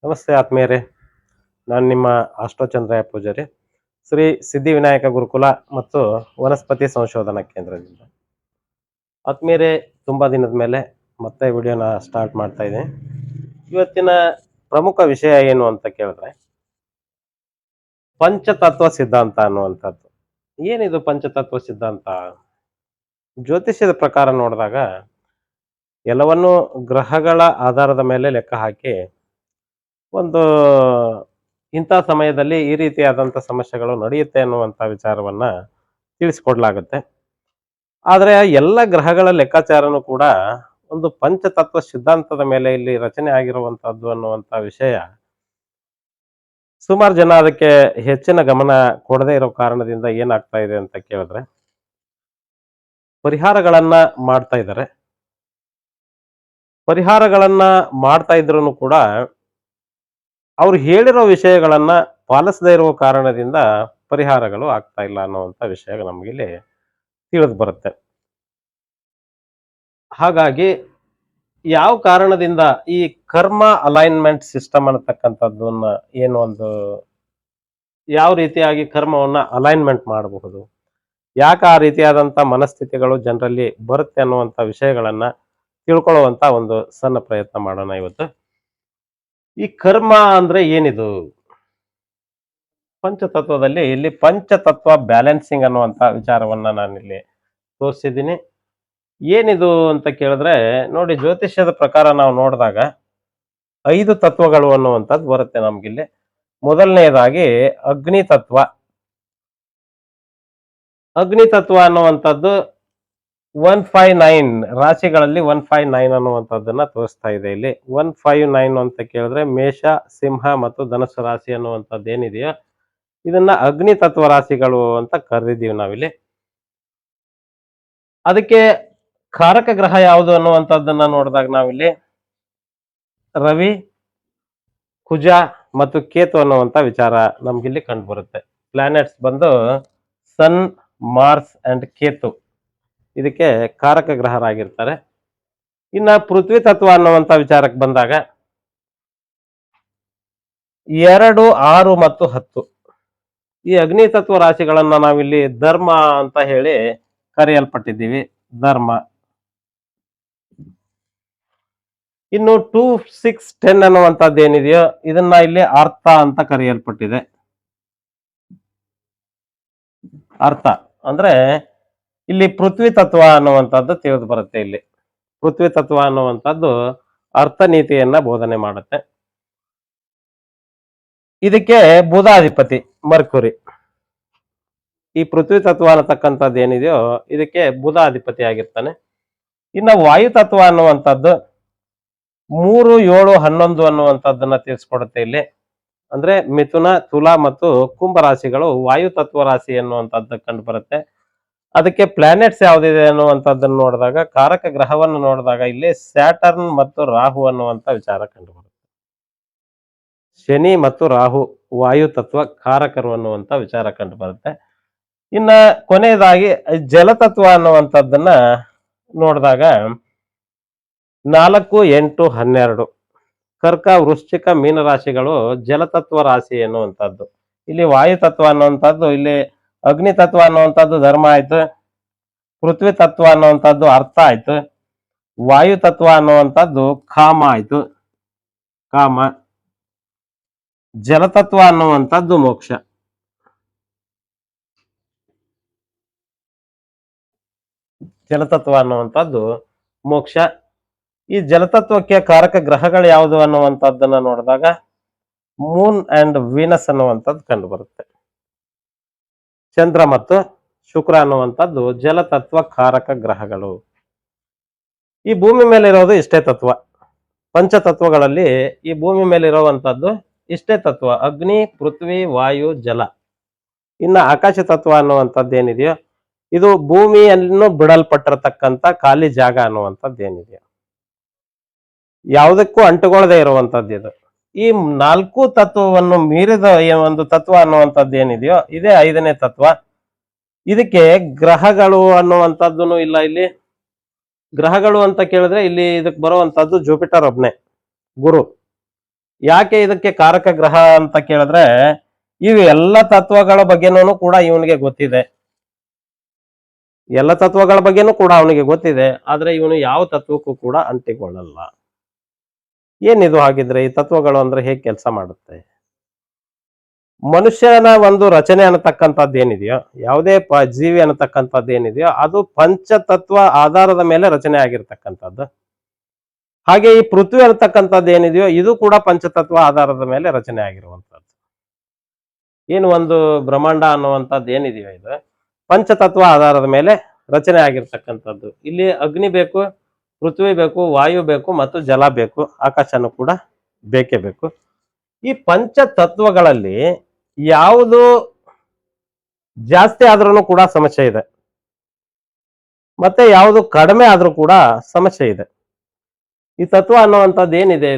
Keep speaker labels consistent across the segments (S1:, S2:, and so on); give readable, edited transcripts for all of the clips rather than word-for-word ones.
S1: ನಮಸ್ತೆ ಆತ್ಮೀಯರೇ. ನಾನು ನಿಮ್ಮ ಅಷ್ಟೋಚಂದ್ರಯ್ಯ ಪೂಜಾರಿ, ಶ್ರೀ ಸಿದ್ಧಿವಿನಾಯಕ ಗುರುಕುಲ ಮತ್ತು ವನಸ್ಪತಿ ಸಂಶೋಧನಾ ಕೇಂದ್ರದಿಂದ. ಆತ್ಮೀಯರೇ, ತುಂಬ ದಿನದ ಮೇಲೆ ಮತ್ತೆ ವಿಡಿಯೋನ ಸ್ಟಾರ್ಟ್ ಮಾಡ್ತಾ ಇದ್ದೀನಿ. ಇವತ್ತಿನ ಪ್ರಮುಖ ವಿಷಯ ಏನು ಅಂತ ಕೇಳಿದ್ರೆ, ಪಂಚತತ್ವ ಸಿದ್ಧಾಂತ ಅನ್ನುವಂಥದ್ದು. ಏನಿದು ಪಂಚತತ್ವ ಸಿದ್ಧಾಂತ? ಜ್ಯೋತಿಷ್ಯದ ಪ್ರಕಾರ ನೋಡಿದಾಗ ಎಲ್ಲವನ್ನೂ ಗ್ರಹಗಳ ಆಧಾರದ ಮೇಲೆ ಲೆಕ್ಕ ಹಾಕಿ ಒಂದು ಇಂಥ ಸಮಯದಲ್ಲಿ ಈ ರೀತಿಯಾದಂಥ ಸಮಸ್ಯೆಗಳು ನಡೆಯುತ್ತೆ ಅನ್ನುವಂಥ ವಿಚಾರವನ್ನ ತಿಳಿಸ್ಕೊಡ್ಲಾಗುತ್ತೆ. ಆದರೆ ಎಲ್ಲ ಗ್ರಹಗಳ ಲೆಕ್ಕಾಚಾರನೂ ಕೂಡ ಒಂದು ಪಂಚತತ್ವ ಸಿದ್ಧಾಂತದ ಮೇಲೆ ಇಲ್ಲಿ ರಚನೆ ಆಗಿರುವಂತಹದ್ದು ಅನ್ನುವಂಥ ವಿಷಯ ಸುಮಾರು ಜನ ಅದಕ್ಕೆ ಹೆಚ್ಚಿನ ಗಮನ ಕೊಡದೇ ಇರೋ ಕಾರಣದಿಂದ ಏನಾಗ್ತಾ ಇದೆ ಅಂತ ಕೇಳಿದ್ರೆ, ಪರಿಹಾರಗಳನ್ನ ಮಾಡ್ತಾ ಇದ್ದಾರೆ. ಪರಿಹಾರಗಳನ್ನ ಮಾಡ್ತಾ ಇದ್ರು ಕೂಡ ಅವ್ರು ಹೇಳಿರೋ ವಿಷಯಗಳನ್ನ ಪಾಲಿಸದೇ ಇರುವ ಕಾರಣದಿಂದ ಪರಿಹಾರಗಳು ಆಗ್ತಾ ಇಲ್ಲ ಅನ್ನುವಂಥ ವಿಷಯ ನಮಗಿಲ್ಲಿ ತಿಳಿದು ಬರುತ್ತೆ. ಹಾಗಾಗಿ ಯಾವ ಕಾರಣದಿಂದ ಈ ಕರ್ಮ ಅಲೈನ್ಮೆಂಟ್ ಸಿಸ್ಟಮ್ ಅನ್ನತಕ್ಕಂಥದ್ದನ್ನ ಏನು ಒಂದು ಯಾವ ರೀತಿಯಾಗಿ ಕರ್ಮವನ್ನ ಅಲೈನ್ಮೆಂಟ್ ಮಾಡಬಹುದು, ಯಾಕೆ ಆ ರೀತಿಯಾದಂಥ ಮನಸ್ಥಿತಿಗಳು ಜನರಲ್ಲಿ ಬರುತ್ತೆ ಅನ್ನುವಂಥ ವಿಷಯಗಳನ್ನ ತಿಳ್ಕೊಳ್ಳುವಂತ ಒಂದು ಸಣ್ಣ ಪ್ರಯತ್ನ ಮಾಡೋಣ ಇವತ್ತು. ಈ ಕರ್ಮ ಅಂದ್ರೆ ಏನಿದು? ಪಂಚತತ್ವದಲ್ಲಿ ಇಲ್ಲಿ ಪಂಚತತ್ವ ಬ್ಯಾಲೆನ್ಸಿಂಗ್ ಅನ್ನುವಂಥ ವಿಚಾರವನ್ನ ನಾನಿಲ್ಲಿ ತೋರಿಸಿದ್ದೀನಿ. ಏನಿದು ಅಂತ ಕೇಳಿದ್ರೆ ನೋಡಿ, ಜ್ಯೋತಿಷ್ಯದ ಪ್ರಕಾರ ನಾವು ನೋಡಿದಾಗ 5 ತತ್ವಗಳು ಅನ್ನುವಂಥದ್ದು ಬರುತ್ತೆ ನಮ್ಗಿಲ್ಲಿ. ಮೊದಲನೆಯದಾಗಿ ಅಗ್ನಿ ತತ್ವ. ಅಗ್ನಿ ತತ್ವ ಅನ್ನುವಂಥದ್ದು 159 ರಾಶಿಗಳಲ್ಲಿ 159 ಅನ್ನುವಂಥದ್ದನ್ನ ತೋರಿಸ್ತಾ ಇದೆ ಇಲ್ಲಿ. 159 ಅಂತ ಕೇಳಿದ್ರೆ ಮೇಷ, ಸಿಂಹ ಮತ್ತು ಧನುಸ್ಸು ರಾಶಿ ಅನ್ನುವಂಥದ್ದು ಏನಿದೆಯೋ ಇದನ್ನ ಅಗ್ನಿ ತತ್ವ ರಾಶಿಗಳು ಅಂತ ಕರೆದಿದ್ದೀವಿ ನಾವಿಲ್ಲಿ. ಅದಕ್ಕೆ ಕಾರಕ ಗ್ರಹ ಯಾವುದು ಅನ್ನುವಂಥದ್ದನ್ನ ನೋಡಿದಾಗ ನಾವಿಲ್ಲಿ ರವಿ, ಕುಜ ಮತ್ತು ಕೇತು ಅನ್ನುವಂಥ ವಿಚಾರ ನಮ್ಗಿಲ್ಲಿ ಕಂಡು ಬರುತ್ತೆ. ಪ್ಲಾನೆಟ್ಸ್ ಬಂದು ಸನ್, ಮಾರ್ಸ್ ಅಂಡ್ ಕೇತು ಇದಕ್ಕೆ ಕಾರಕ ಗ್ರಹರಾಗಿರ್ತಾರೆ. ಇನ್ನ ಪೃಥ್ವಿ ತತ್ವ ಅನ್ನುವಂಥ ವಿಚಾರಕ್ಕೆ ಬಂದಾಗ 2, 6 ಮತ್ತು 10 ಈ ಅಗ್ನಿ ತತ್ವ ರಾಶಿಗಳನ್ನ ನಾವಿಲ್ಲಿ ಧರ್ಮ ಅಂತ ಹೇಳಿ ಕರೆಯಲ್ಪಟ್ಟಿದ್ದೀವಿ. ಧರ್ಮ. ಇನ್ನು 2, 6, 10 ಅನ್ನುವಂಥದ್ದು ಏನಿದೆಯೋ ಇದನ್ನ ಇಲ್ಲಿ ಅರ್ಥ ಅಂತ ಕರೆಯಲ್ಪಟ್ಟಿದೆ. ಅರ್ಥ ಅಂದ್ರೆ ಇಲ್ಲಿ ಪೃಥ್ವಿ ತತ್ವ ಅನ್ನುವಂಥದ್ದು ತಿಳಿದು ಬರುತ್ತೆ. ಇಲ್ಲಿ ಪೃಥ್ವಿ ತತ್ವ ಅನ್ನುವಂಥದ್ದು ಅರ್ಥ ನೀತಿಯನ್ನ ಬೋಧನೆ ಮಾಡುತ್ತೆ. ಇದಕ್ಕೆ ಬುಧಾಧಿಪತಿ ಮರ್ಕುರಿ. ಈ ಪೃಥ್ವಿ ತತ್ವ ಅನ್ನತಕ್ಕಂಥದ್ದು ಏನಿದೆಯೋ ಇದಕ್ಕೆ ಬುಧ ಅಧಿಪತಿ ಆಗಿರ್ತಾನೆ. ಇನ್ನು ವಾಯು ತತ್ವ ಅನ್ನುವಂಥದ್ದು 3, 7, 11 ಅನ್ನುವಂಥದ್ದನ್ನ ತಿಳಿಸ್ಕೊಡುತ್ತೆ ಇಲ್ಲಿ. ಅಂದ್ರೆ ಮಿಥುನ, ತುಲಾ ಮತ್ತು ಕುಂಭ ರಾಶಿಗಳು ವಾಯು ತತ್ವ ರಾಶಿ ಅನ್ನುವಂಥದ್ದು ಕಂಡು ಬರುತ್ತೆ. ಅದಕ್ಕೆ ಪ್ಲಾನೆಟ್ಸ್ ಯಾವ್ದಿದೆ ಅನ್ನುವಂಥದ್ದನ್ನು ನೋಡಿದಾಗ, ಕಾರಕ ಗ್ರಹವನ್ನು ನೋಡಿದಾಗ ಇಲ್ಲಿ ಸ್ಯಾಟರ್ನ್ ಮತ್ತು ರಾಹು ಅನ್ನುವಂಥ ವಿಚಾರ ಕಂಡು ಬರುತ್ತೆ. ಶನಿ ಮತ್ತು ರಾಹು ವಾಯು ತತ್ವ ಕಾರಕರು ಅನ್ನುವಂಥ ವಿಚಾರ ಕಂಡು ಬರುತ್ತೆ. ಇನ್ನ ಕೊನೆಯದಾಗಿ ಜಲತತ್ವ ಅನ್ನುವಂಥದ್ದನ್ನ ನೋಡಿದಾಗ 4, 8, 12 ಕರ್ಕ, ವೃಶ್ಚಿಕ, ಮೀನರಾಶಿಗಳು ಜಲತತ್ವ ರಾಶಿ ಎನ್ನುವಂಥದ್ದು. ಇಲ್ಲಿ ವಾಯು ತತ್ವ ಅನ್ನುವಂಥದ್ದು, ಇಲ್ಲಿ ಅಗ್ನಿ ತತ್ವ ಅನ್ನುವಂಥದ್ದು ಧರ್ಮ ಆಯ್ತು, ಪೃಥ್ವಿ ತತ್ವ ಅನ್ನುವಂಥದ್ದು ಅರ್ಥ ಆಯ್ತು, ವಾಯು ತತ್ವ ಅನ್ನುವಂಥದ್ದು ಕಾಮ ಆಯ್ತು, ಕಾಮ. ಜಲತತ್ವ ಅನ್ನುವಂಥದ್ದು ಮೋಕ್ಷ. ಜಲತತ್ವ ಅನ್ನುವಂಥದ್ದು ಮೋಕ್ಷ. ಈ ಜಲತತ್ವಕ್ಕೆ ಕಾರಕ ಗ್ರಹಗಳು ಯಾವುದು ಅನ್ನುವಂಥದ್ದನ್ನ ನೋಡಿದಾಗ ಮೂನ್ ಅಂಡ್ ವೀನಸ್ ಅನ್ನುವಂಥದ್ದು ಕಂಡು ಬರುತ್ತೆ. ಚಂದ್ರ ಮತ್ತು ಶುಕ್ರ ಅನ್ನುವಂಥದ್ದು ಜಲತತ್ವ ಕಾರಕ ಗ್ರಹಗಳು. ಈ ಭೂಮಿ ಮೇಲೆ ಇರೋದು ಇಷ್ಟೇ ತತ್ವ. ಪಂಚತತ್ವಗಳಲ್ಲಿ ಈ ಭೂಮಿ ಮೇಲೆ ಇರುವಂತದ್ದು ಇಷ್ಟೇ ತತ್ವ: ಅಗ್ನಿ, ಪೃಥ್ವಿ, ವಾಯು, ಜಲ. ಇನ್ನು ಆಕಾಶ ತತ್ವ ಅನ್ನುವಂಥದ್ದು ಏನಿದೆಯೋ ಇದು ಭೂಮಿಯನ್ನು ಬಿಡಲ್ಪಟ್ಟಿರತಕ್ಕಂಥ ಖಾಲಿ ಜಾಗ ಅನ್ನುವಂಥದ್ದು ಏನಿದೆಯೋ ಯಾವುದಕ್ಕೂ ಅಂಟುಕೊಳ್ಳದೆ ಇರುವಂತದ್ದು ಇದು. ಈ 4 ತತ್ವವನ್ನು ಮೀರಿದ ಒಂದು ತತ್ವ ಅನ್ನುವಂಥದ್ದು ಏನಿದೆಯೋ ಇದೇ 5ನೇ ತತ್ವ. ಇದಕ್ಕೆ ಗ್ರಹಗಳು ಅನ್ನುವಂಥದ್ದು ಇಲ್ಲ. ಇಲ್ಲಿ ಗ್ರಹಗಳು ಅಂತ ಕೇಳಿದ್ರೆ ಇಲ್ಲಿ ಇದಕ್ಕೆ ಬರುವಂತದ್ದು ಜುಪಿಟರ್ ಒಬ್ನೇ, ಗುರು. ಯಾಕೆ ಇದಕ್ಕೆ ಕಾರಕ ಗ್ರಹ ಅಂತ ಕೇಳಿದ್ರೆ ಇವು ಎಲ್ಲ ತತ್ವಗಳ ಬಗ್ಗೆನೂ ಕೂಡ ಇವನಿಗೆ ಗೊತ್ತಿದೆ. ಎಲ್ಲ ತತ್ವಗಳ ಬಗ್ಗೆನೂ ಕೂಡ ಅವನಿಗೆ ಗೊತ್ತಿದೆ. ಆದ್ರೆ ಇವನು ಯಾವ ತತ್ವಕ್ಕೂ ಕೂಡ ಅಂಟಿಕೊಳ್ಳಲ್ಲ. ಏನಿದು ಹಾಗಿದ್ರೆ ಈ ತತ್ವಗಳು ಅಂದ್ರೆ ಹೇಗೆ ಕೆಲಸ ಮಾಡುತ್ತೆ? ಮನುಷ್ಯನ ಒಂದು ರಚನೆ ಅನ್ನತಕ್ಕಂಥದ್ದು ಏನಿದೆಯೋ, ಯಾವುದೇ ಜೀವಿ ಅನ್ನತಕ್ಕಂಥದ್ದು ಏನಿದೆಯೋ ಅದು ಪಂಚತತ್ವ ಆಧಾರದ ಮೇಲೆ ರಚನೆ ಆಗಿರ್ತಕ್ಕಂಥದ್ದು. ಹಾಗೆ ಈ ಪೃಥ್ವಿ ಅನ್ನತಕ್ಕಂಥದ್ದು ಏನಿದೆಯೋ ಇದು ಕೂಡ ಪಂಚತತ್ವ ಆಧಾರದ ಮೇಲೆ ರಚನೆ ಆಗಿರುವಂತದ್ದು. ಏನು ಒಂದು ಬ್ರಹ್ಮಾಂಡ ಅನ್ನುವಂಥದ್ದು ಏನಿದೆಯೋ ಇದು ಪಂಚತತ್ವ ಆಧಾರದ ಮೇಲೆ ರಚನೆ ಆಗಿರ್ತಕ್ಕಂಥದ್ದು. ಇಲ್ಲಿ ಅಗ್ನಿ ಬೇಕು, ಪೃಥ್ವಿ ಬೇಕು, ವಾಯು ಬೇಕು ಮತ್ತು ಜಲ ಬೇಕು, ಆಕಾಶನೂ ಕೂಡ ಬೇಕೇ ಬೇಕು. ಈ ಪಂಚತತ್ವಗಳಲ್ಲಿ ಯಾವುದು ಜಾಸ್ತಿ ಆದ್ರೂ ಕೂಡ ಸಮಸ್ಯೆ ಇದೆ, ಮತ್ತೆ ಯಾವುದು ಕಡಿಮೆ ಆದ್ರೂ ಕೂಡ ಸಮಸ್ಯೆ ಇದೆ. ಈ ತತ್ವ ಅನ್ನುವಂಥದ್ದು ಏನಿದೆ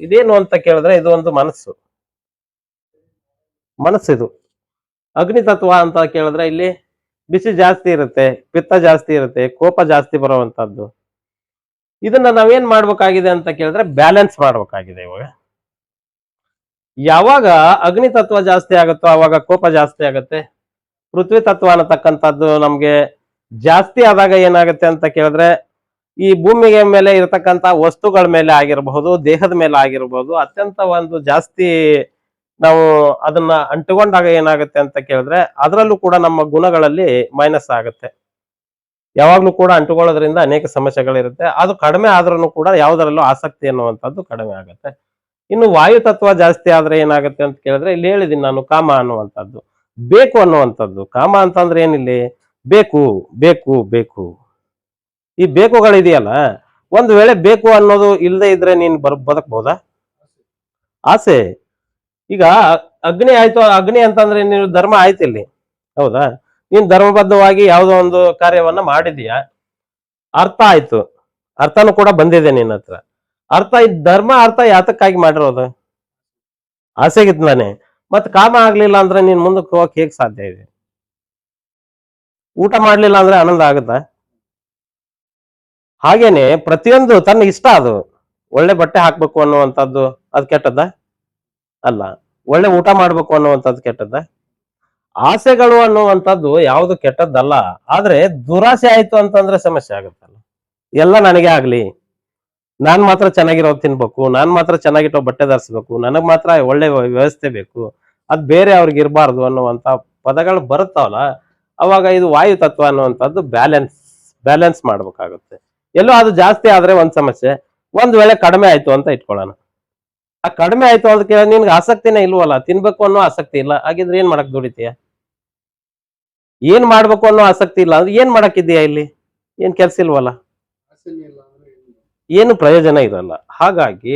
S1: ಇದೇನು ಅಂತ ಕೇಳಿದ್ರೆ ಇದು ಒಂದು ಮನಸ್ಸಿದು. ಅಗ್ನಿ ತತ್ವ ಅಂತ ಕೇಳಿದ್ರೆ ಇಲ್ಲಿ ಬಿಸಿ ಜಾಸ್ತಿ ಇರುತ್ತೆ, ಪಿತ್ತ ಜಾಸ್ತಿ ಇರುತ್ತೆ, ಕೋಪ ಜಾಸ್ತಿ ಬರುವಂತದ್ದು. ಇದನ್ನ ನಾವೇನ್ ಮಾಡ್ಬೇಕಾಗಿದೆ ಅಂತ ಕೇಳಿದ್ರೆ ಬ್ಯಾಲೆನ್ಸ್ ಮಾಡ್ಬೇಕಾಗಿದೆ. ಇವಾಗ ಯಾವಾಗ ಅಗ್ನಿ ತತ್ವ ಜಾಸ್ತಿ ಆಗುತ್ತೋ ಅವಾಗ ಕೋಪ ಜಾಸ್ತಿ ಆಗುತ್ತೆ. ಪೃಥ್ವಿ ತತ್ವ ಅನ್ನತಕ್ಕಂಥದ್ದು ನಮ್ಗೆ ಜಾಸ್ತಿ ಆದಾಗ ಏನಾಗುತ್ತೆ ಅಂತ ಕೇಳಿದ್ರೆ ಈ ಭೂಮಿಗೆ ಮೇಲೆ ಇರತಕ್ಕಂತ ವಸ್ತುಗಳ ಮೇಲೆ ಆಗಿರಬಹುದು, ದೇಹದ ಮೇಲೆ ಆಗಿರಬಹುದು, ಅತ್ಯಂತ ಒಂದು ಜಾಸ್ತಿ ನಾವು ಅದನ್ನ ಅಂಟುಕೊಂಡಾಗ ಏನಾಗುತ್ತೆ ಅಂತ ಕೇಳಿದ್ರೆ ಅದರಲ್ಲೂ ಕೂಡ ನಮ್ಮ ಗುಣಗಳಲ್ಲಿ ಮೈನಸ್ ಆಗುತ್ತೆ. ಯಾವಾಗ್ಲೂ ಕೂಡ ಅಂಟುಕೊಳ್ಳೋದ್ರಿಂದ ಅನೇಕ ಸಮಸ್ಯೆಗಳಿರುತ್ತೆ. ಅದು ಕಡಿಮೆ ಆದ್ರೂ ಕೂಡ ಯಾವುದರಲ್ಲೂ ಆಸಕ್ತಿ ಅನ್ನುವಂಥದ್ದು ಕಡಿಮೆ ಆಗುತ್ತೆ. ಇನ್ನು ವಾಯು ತತ್ವ ಜಾಸ್ತಿ ಆದ್ರೆ ಏನಾಗುತ್ತೆ ಅಂತ ಕೇಳಿದ್ರೆ ಇಲ್ಲಿ ಹೇಳಿದೀನಿ ನಾನು, ಕಾಮ ಅನ್ನುವಂಥದ್ದು, ಬೇಕು ಅನ್ನುವಂಥದ್ದು. ಕಾಮ ಅಂತಂದ್ರೆ ಏನಿಲ್ಲಿ ಬೇಕು ಬೇಕು ಬೇಕು, ಈ ಬೇಕುಗಳಿದೆಯಲ್ಲ, ಒಂದು ವೇಳೆ ಬೇಕು ಅನ್ನೋದು ಇಲ್ಲದೆ ಇದ್ರೆ ನೀನ್ ಬದುಕಬಹುದಾ? ಆಸೆ. ಈಗ ಅಗ್ನಿ ಆಯ್ತು, ಅಗ್ನಿ ಅಂತಂದ್ರೆ ನೀನು ಧರ್ಮ ಆಯ್ತು ಇಲ್ಲಿ, ಹೌದಾ? ನೀನ್ ಧರ್ಮಬದ್ಧವಾಗಿ ಯಾವುದೋ ಒಂದು ಕಾರ್ಯವನ್ನ ಮಾಡಿದೀಯ, ಅರ್ಥ ಆಯ್ತು, ಅರ್ಥನೂ ಕೂಡ ಬಂದಿದೆ ನಿನ್ನ ಹತ್ರ. ಅರ್ಥ ಧರ್ಮ ಅರ್ಥ ಯಾತಕ್ಕಾಗಿ ಮಾಡಿರೋದು? ಆಸೆಗಿದ್ಲಾನೆ. ಮತ್ ಕಾಮ ಆಗ್ಲಿಲ್ಲ ಅಂದ್ರೆ ನೀನ್ ಮುಂದಕ್ಕೆ ಹೋಗಕ್ ಹೇಗ್ ಸಾಧ್ಯ ಇದೆ? ಊಟ ಮಾಡ್ಲಿಲ್ಲ ಅಂದ್ರೆ ಆನಂದ ಆಗುತ್ತಾ? ಹಾಗೇನೆ ಪ್ರತಿಯೊಂದು ತನ್ನ ಇಷ್ಟ. ಅದು ಒಳ್ಳೆ ಬಟ್ಟೆ ಹಾಕ್ಬೇಕು ಅನ್ನುವಂಥದ್ದು ಅದು ಕೆಟ್ಟದ್ದ ಅಲ್ಲ. ಒಳ್ಳೆ ಊಟ ಮಾಡ್ಬೇಕು ಅನ್ನುವಂಥದ್ದು ಕೆಟ್ಟದ್ದ? ಆಸೆಗಳು ಅನ್ನುವಂಥದ್ದು ಯಾವುದು ಕೆಟ್ಟದ್ದಲ್ಲ. ಆದ್ರೆ ದುರಾಸೆ ಆಯ್ತು ಅಂತಂದ್ರೆ ಸಮಸ್ಯೆ ಆಗುತ್ತಲ್ಲ. ಎಲ್ಲ ನನಗೆ ಆಗ್ಲಿ, ನಾನ್ ಮಾತ್ರ ಚೆನ್ನಾಗಿರೋದು ತಿನ್ಬೇಕು, ನಾನ್ ಮಾತ್ರ ಚೆನ್ನಾಗಿಟ್ಟೋ ಬಟ್ಟೆ ಧರಿಸ್ಬೇಕು, ನನಗ್ ಮಾತ್ರ ಒಳ್ಳೆ ವ್ಯವಸ್ಥೆ ಬೇಕು, ಅದ್ ಬೇರೆ ಅವ್ರಿಗೆ ಇರಬಾರ್ದು ಅನ್ನುವಂತ ಪದಗಳು ಬರುತ್ತಾವಲ್ಲ, ಅವಾಗ ಇದು ವಾಯು ತತ್ವ ಅನ್ನುವಂಥದ್ದು ಬ್ಯಾಲೆನ್ಸ್ ಮಾಡ್ಬೇಕಾಗುತ್ತೆ. ಎಲ್ಲೋ ಅದು ಜಾಸ್ತಿ ಆದ್ರೆ ಒಂದ್ ಸಮಸ್ಯೆ, ಒಂದ್ ವೇಳೆ ಕಡಿಮೆ ಆಯ್ತು ಅಂತ ಇಟ್ಕೊಳ್ಳೋಣ. ಆ ಕಡಿಮೆ ಆಯ್ತು ಅದಕ್ಕೆ ನಿನ್ಗೆ ಆಸಕ್ತಿನೇ ಇಲ್ವಲ್ಲ, ತಿನ್ಬೇಕು ಅನ್ನೋ ಆಸಕ್ತಿ ಇಲ್ಲ, ಹಾಗಿದ್ರೆ ಏನ್ ಮಾಡಕ್ ದುಡಿತೀಯ? ಏನ್ ಮಾಡ್ಬೇಕು ಅನ್ನೋ ಆಸಕ್ತಿ ಇಲ್ಲ ಅಂದ್ರೆ ಏನ್ ಮಾಡಕ್ಕಿದೀಯಾ ಇಲ್ಲಿ? ಏನ್ ಕೆಲ್ಸ ಇಲ್ವಲ್ಲ, ಏನು ಪ್ರಯೋಜನ ಇರಲ್ಲ. ಹಾಗಾಗಿ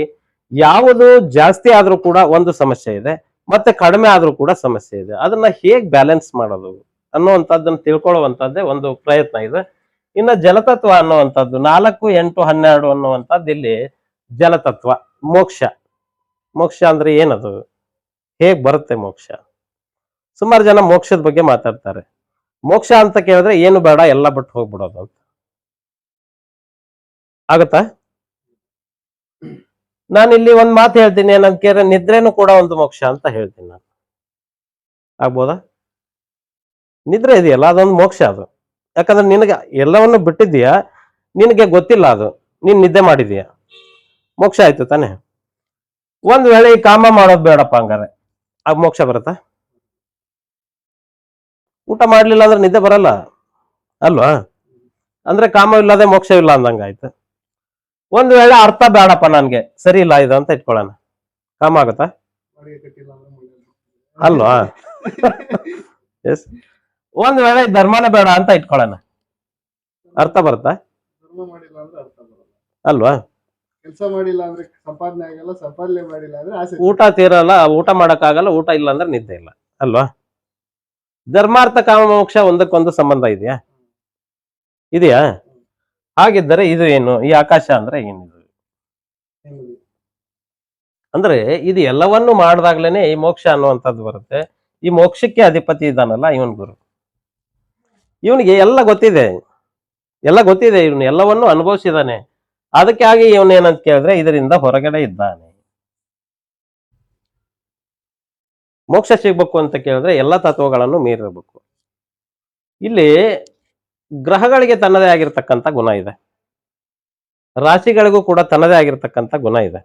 S1: ಯಾವುದು ಜಾಸ್ತಿ ಆದ್ರೂ ಕೂಡ ಒಂದು ಸಮಸ್ಯೆ ಇದೆ, ಮತ್ತೆ ಕಡಿಮೆ ಆದ್ರೂ ಕೂಡ ಸಮಸ್ಯೆ ಇದೆ. ಅದನ್ನ ಹೇಗ್ ಬ್ಯಾಲೆನ್ಸ್ ಮಾಡೋದು ಅನ್ನುವಂಥದ್ದನ್ನ ತಿಳ್ಕೊಳ್ಳುವಂತದ್ದೇ ಒಂದು ಪ್ರಯತ್ನ ಇದೆ. ಇನ್ನ ಜಲತತ್ವ ಅನ್ನುವಂಥದ್ದು 4, 8, 12 ಅನ್ನುವಂಥದ್ದು ಇಲ್ಲಿ ಜಲತತ್ವ. ಮೋಕ್ಷ ಅಂದ್ರೆ ಏನದು? ಹೇಗ್ ಬರುತ್ತೆ ಮೋಕ್ಷ? ಸುಮಾರು ಜನ ಮೋಕ್ಷದ ಬಗ್ಗೆ ಮಾತಾಡ್ತಾರೆ. ಮೋಕ್ಷ ಅಂತ ಕೇಳಿದ್ರೆ ಏನು ಬೇಡ, ಎಲ್ಲ ಬಿಟ್ಟು ಹೋಗ್ಬಿಡೋದು ಅಂತ ಆಗತ್ತಾ? ನಾನಿಲ್ಲಿ ಒಂದ್ ಮಾತು ಹೇಳ್ತೀನಿ ಏನಂತ ಕೇಳಿದ್ರೆ ನಿದ್ರೇನು ಕೂಡ ಒಂದು ಮೋಕ್ಷ ಅಂತ ಹೇಳ್ತೀನಿ ನಾನು. ಆಗ್ಬೋದಾ? ನಿದ್ರೆ ಇದೆಯಲ್ಲ ಅದೊಂದು ಮೋಕ್ಷ. ಅದು ಯಾಕಂದ್ರೆ ನಿನಗೆ ಎಲ್ಲವನ್ನು ಬಿಟ್ಟಿದ್ದೀಯಾ, ನಿನಗೆ ಗೊತ್ತಿಲ್ಲ, ಅದು ನೀನ್ ನಿದ್ದೆ ಮಾಡಿದೀಯ, ಮೋಕ್ಷ ಆಯ್ತು ತಾನೆ. ಒಂದ್ ವೇಳೆ ಈ ಕಾಮ ಮಾಡೋದು ಬೇಡಪ್ಪ ಹಂಗಾರೆ, ಆಗ ಮೋಕ್ಷ ಬರುತ್ತಾ? ಊಟ ಮಾಡ್ಲಿಲ್ಲ ಅಂದ್ರೆ ನಿದ್ದೆ ಬರಲ್ಲ ಅಲ್ವಾ? ಅಂದ್ರೆ ಕಾಮ ಇಲ್ಲದೆ ಮೋಕ್ಷ ಇಲ್ಲ ಅಂದಂಗಾಯ್ತು. ಒಂದ್ ವೇಳೆ ಅರ್ಥ ಬೇಡಪ್ಪ ನನ್ಗೆ, ಸರಿ ಇಲ್ಲ ಇದು ಅಂತ ಇಟ್ಕೊಳ್ಳೋಣ, ಕಾಮ ಆಗತ್ತಾ? ಅಲ್ವಾ? ಎಸ್. ಒಂದ್ ವೇಳೆ ಧರ್ಮನೇ ಬೇಡ ಅಂತ ಇಟ್ಕೊಳ್ಳೋಣ, ಅರ್ಥ ಬರುತ್ತಾ? ಅಲ್ವಾ?
S2: ಕೆಲಸ ಮಾಡಿಲ್ಲ ಅಂದ್ರೆ ಸಂಪಾದನೆ ಆಗಲ್ಲ, ಸಂಪಾದನೆ ಮಾಡಿಲ್ಲ ಅಂದ್ರೆ ಆಸೆ.
S1: ಊಟ ತೀರಲ್ಲ, ಊಟ ಮಾಡಕ್ಕಾಗಲ್ಲ, ಊಟ ಇಲ್ಲ ಅಂದ್ರೆ ನಿದ್ದೆ ಇಲ್ಲ ಅಲ್ವಾ? ಧರ್ಮಾರ್ಥ ಕಾಮ ಮೋಕ್ಷ ಒಂದಕ್ಕೊಂದು ಸಂಬಂಧ ಇದೆಯಾ? ಇದೆಯಾ? ಹಾಗಿದ್ದರೆ ಇದು ಏನು, ಈ ಆಕಾಶ ಅಂದ್ರೆ ಏನಿದು? ಅಂದ್ರೆ ಇದು ಎಲ್ಲವನ್ನು ಮಾಡಿದಾಗ್ಲೇನೆ ಈ ಮೋಕ್ಷ ಅನ್ನುವಂಥದ್ದು ಬರುತ್ತೆ. ಈ ಮೋಕ್ಷಕ್ಕೆ ಅಧಿಪತಿ ಇದ್ದಾನಲ್ಲ ಇವನ್ ಗುರು. ಇವನಿಗೆ ಎಲ್ಲ ಗೊತ್ತಿದೆ, ಇವನು ಎಲ್ಲವನ್ನು ಅನುಭವಿಸಿದಾನೆ. ಅದಕ್ಕಾಗಿ ಇವನೇನಂತ ಕೇಳಿದ್ರೆ ಇದರಿಂದ ಹೊರಗಡೆ ಇದ್ದಾನೆ. ಮೋಕ್ಷ ಸಿಗ್ಬೇಕು ಅಂತ ಕೇಳಿದ್ರೆ ಎಲ್ಲ ತತ್ವಗಳನ್ನು ಮೀರಿರಬೇಕು. ಇಲ್ಲಿ ಗ್ರಹಗಳಿಗೆ ತನ್ನದೇ ಆಗಿರ್ತಕ್ಕಂಥ ಗುಣ ಇದೆ, ರಾಶಿಗಳಿಗೂ ಕೂಡ ತನ್ನದೇ ಆಗಿರ್ತಕ್ಕಂಥ ಗುಣ ಇದೆ.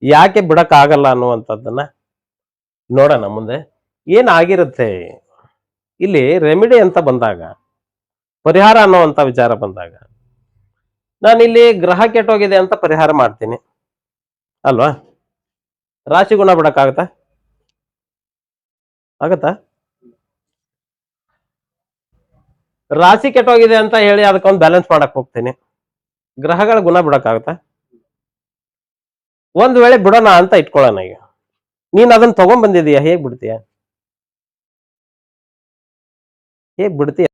S1: ಯಾಕೆ ಬಿಡಕ್ಕಾಗಲ್ಲ ಅನ್ನುವಂಥದ್ದನ್ನ ನೋಡೋಣ ಮುಂದೆ ಏನಾಗಿರುತ್ತೆ. ಇಲ್ಲಿ ರೆಮಿಡಿ ಅಂತ ಬಂದಾಗ, ಪರಿಹಾರ ಅನ್ನುವಂಥ ವಿಚಾರ ಬಂದಾಗ, ನಾನಿಲ್ಲಿ ಗ್ರಹ ಕೆಟ್ಟೋಗಿದೆ ಅಂತ ಪರಿಹಾರ ಮಾಡ್ತೀನಿ ಅಲ್ವಾ? ರಾಶಿ ಗುಣ ಬಿಡಕ್ಕಾಗತ್ತಾ? ಆಗತ್ತಾ? ರಾಶಿ ಕೆಟ್ಟೋಗಿದೆ ಅಂತ ಹೇಳಿ ಅದಕ್ಕೊಂದು ಬ್ಯಾಲೆನ್ಸ್ ಮಾಡಕ್ ಹೋಗ್ತೀನಿ, ಗ್ರಹಗಳ ಗುಣ ಬಿಡಕ್ಕಾಗತ್ತಾ? ಒಂದ್ ವೇಳೆ ಬಿಡೋಣ ಅಂತ ಇಟ್ಕೊಳ್ಳೋಣ, ಈಗ ನೀನ್ ಅದನ್ನ ತಗೊಂಡ್ ಬಂದಿದೀಯ, ಹೇಗ್ ಬಿಡ್ತೀಯ? ಹೇಗ್ ಬಿಡ್ತೀಯ?